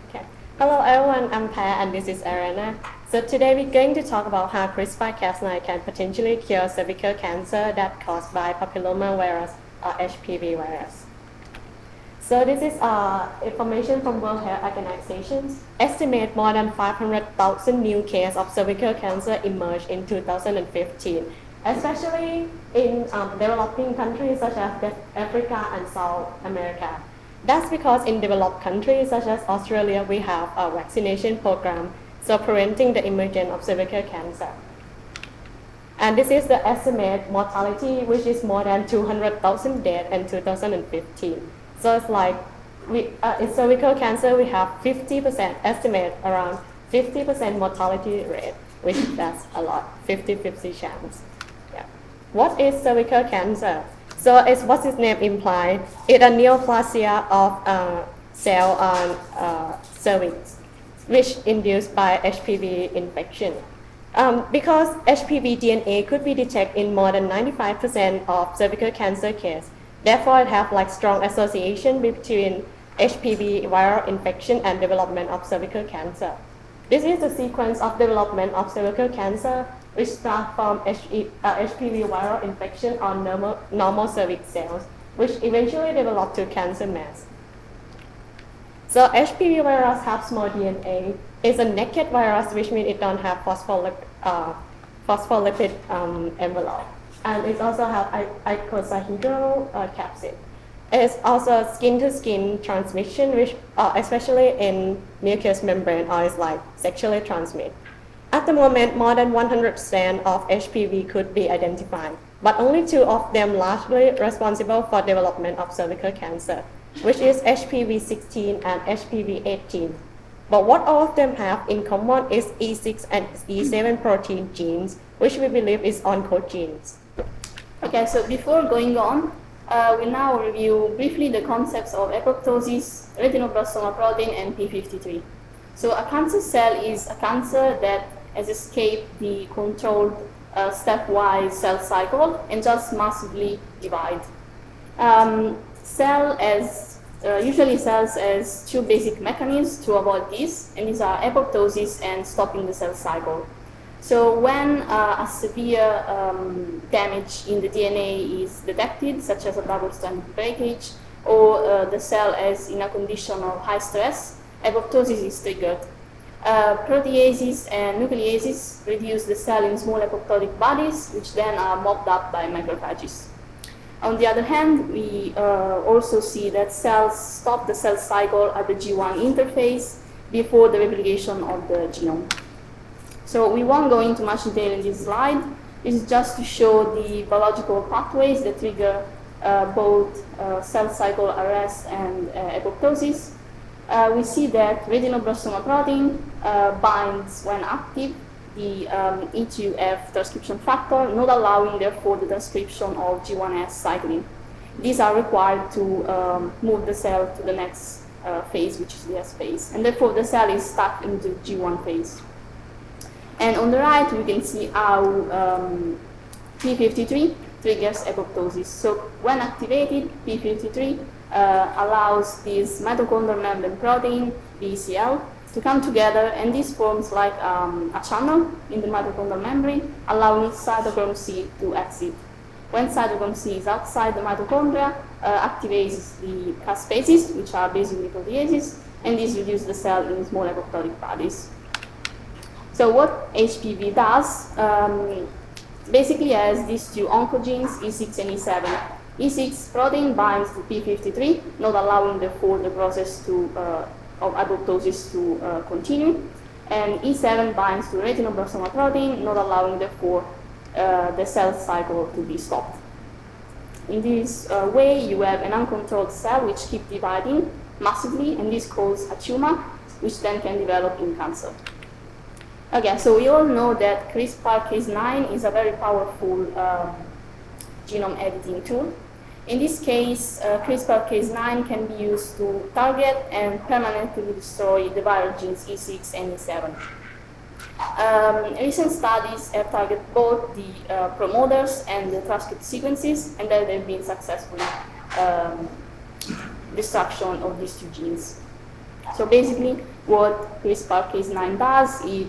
Okay. Hello everyone, I'm Paya and this is Arianna. So today we're going to talk about how CRISPR-Cas9 can potentially cure cervical cancer that's caused by papillomavirus or HPV virus. So this is information from World Health Organization. Estimate more than 500,000 new cases of cervical cancer emerged in 2015, especially in developing countries such as Africa and South America. That's because in developed countries such as Australia, we have a vaccination program, so preventing the emergence of cervical cancer. And this is the estimate mortality, which is more than 200,000 deaths in 2015. So it's like, in cervical cancer, we have 50%, estimate around 50% mortality rate, which that's a lot, 50-50 chance. Yeah. What is cervical cancer? So it's what its name implies. It's a neoplasia of cell on cervix, which induced by HPV infection. Because HPV DNA could be detected in more than 95% of cervical cancer cases, therefore it has like strong association between HPV viral infection and development of cervical cancer. This is the sequence of development of cervical cancer, which starts from HPV viral infection on normal cervix cells, which eventually develop to cancer mass. So HPV virus has small DNA. It's a naked virus, which means it don't have phospholipid envelope. And it also has icosahedral capsid. It's also skin-to-skin transmission, which especially in mucous membrane, or is like sexually transmitted. At the moment, more than 100% of HPV could be identified, but only 2 of them largely responsible for development of cervical cancer, which is HPV 16 and HPV 18. But what all of them have in common is E6 and E7 protein genes, which we believe is oncogenes. Okay, so before going on, we now review briefly the concepts of apoptosis, retinoblastoma protein, and p53. So a cancer cell is a cancer that has escaped the controlled stepwise cell cycle and just massively divide. Usually cells has 2 basic mechanisms to avoid this, and these are apoptosis and stopping the cell cycle. So when a severe damage in the DNA is detected, such as a double-stranded breakage, or the cell is in a condition of high stress, apoptosis is triggered. Proteases and nucleases reduce the cell in small apoptotic bodies, which then are mopped up by macrophages. On the other hand, we also see that cells stop the cell cycle at the G1 interface before the replication of the genome. So we won't go into much detail in this slide. This is just to show the biological pathways that trigger both cell cycle arrest and apoptosis. We see that retinoblastoma protein binds when active the E2F transcription factor, not allowing therefore the transcription of G1S cyclin. These are required to move the cell to the next phase, which is the S phase, and therefore the cell is stuck in the G1 phase. And on the right, we can see how p53 triggers apoptosis. So when activated, p53 allows this mitochondrial membrane protein, BCL, to come together, and this forms like a channel in the mitochondrial membrane, allowing cytochrome C to exit. When cytochrome C is outside the mitochondria, activates the caspases, which are basically proteases, and this reduces the cell in small apoptotic bodies. So what HPV does, basically has these 2 oncogenes, E6 and E7. E6 protein binds to p53, not allowing therefore the process of apoptosis to continue, and E7 binds to retinoblastoma protein, not allowing therefore the cell cycle to be stopped. In this way, you have an uncontrolled cell which keeps dividing massively, and this causes a tumor, which then can develop in cancer. Okay, so we all know that CRISPR-Cas9 is a very powerful genome editing tool. In this case, CRISPR-Cas9 can be used to target and permanently destroy the viral genes E6 and E7. Recent studies have targeted both the promoters and the transcript sequences, and there have been successful destruction of these 2 genes. So basically, what CRISPR-Cas9 does, it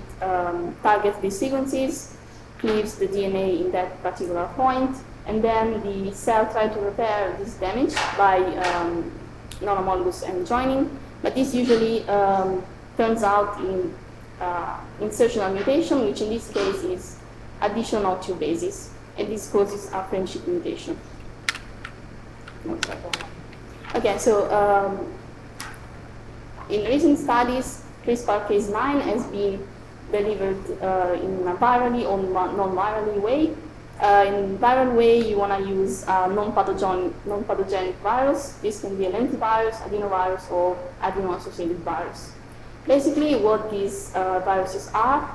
targets these sequences, cleaves the DNA in that particular point, and then the cell tries to repair this damage by non-homologous end joining, but this usually turns out in insertional mutation, which in this case is addition of two bases, and this causes a friendship mutation. Okay, so in recent studies, CRISPR-Cas9 has been delivered in a virally or non-virally way. In viral way, you want to use a non-pathogenic virus. This can be a lentivirus, adenovirus, or adeno-associated virus. Basically, what these viruses are,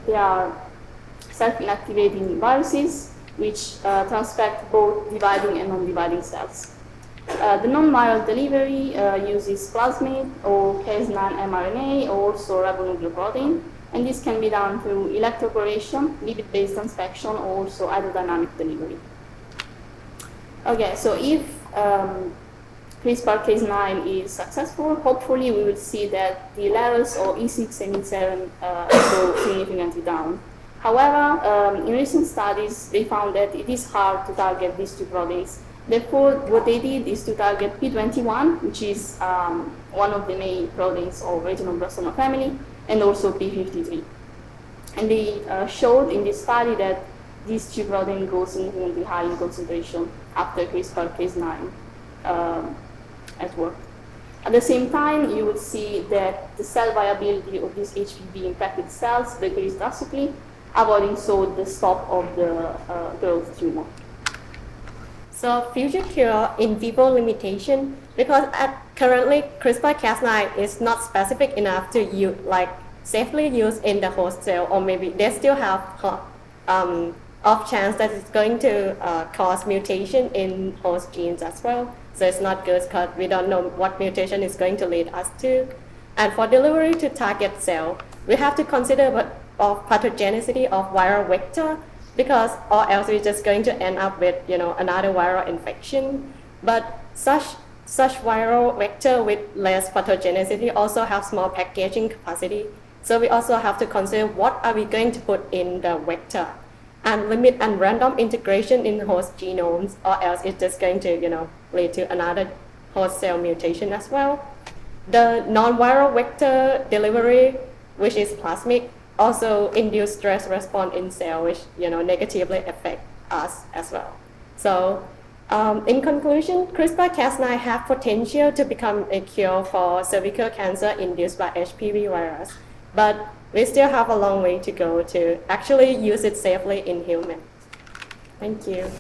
they are self-inactivating viruses which transfect both dividing and non-dividing cells. The non-viral delivery uses plasmid or Cas9 mRNA or also ribonucleoprotein, and this can be done through electroporation, lipid-based transfection, or also hydrodynamic delivery. Okay, so if CRISPR-Cas9 is successful, hopefully we will see that the levels of E6 and E7 go significantly down. However, in recent studies, they found that it is hard to target these two proteins. Therefore, what they did is to target P21, which is one of the main proteins of retinoblastoma family, and also P53. And they showed in this study that these two proteins go significantly high in concentration after CRISPR-Cas9 has worked. At the same time, you will see that the cell viability of these HPV-infected cells decreased drastically, avoiding so the stop of the growth tumor. So future cure in vivo limitation, because currently CRISPR-Cas9 is not specific enough to use, safely use in the host cell, or maybe they still have off chance that it's going to cause mutation in host genes as well. So it's not good because we don't know what mutation is going to lead us to. And for delivery to target cell, we have to consider of pathogenicity of viral vector, because or else we're just going to end up with another viral infection. But such viral vector with less pathogenicity also have small packaging capacity. So we also have to consider what are we going to put in the vector, and limit and random integration in host genomes, or else it's just going to lead to another host cell mutation as well. The non-viral vector delivery, which is plasmid, also induce stress response in cell, which negatively affect us as well. So in conclusion, CRISPR-Cas9 have potential to become a cure for cervical cancer induced by HPV virus, but we still have a long way to go to actually use it safely in humans. Thank you.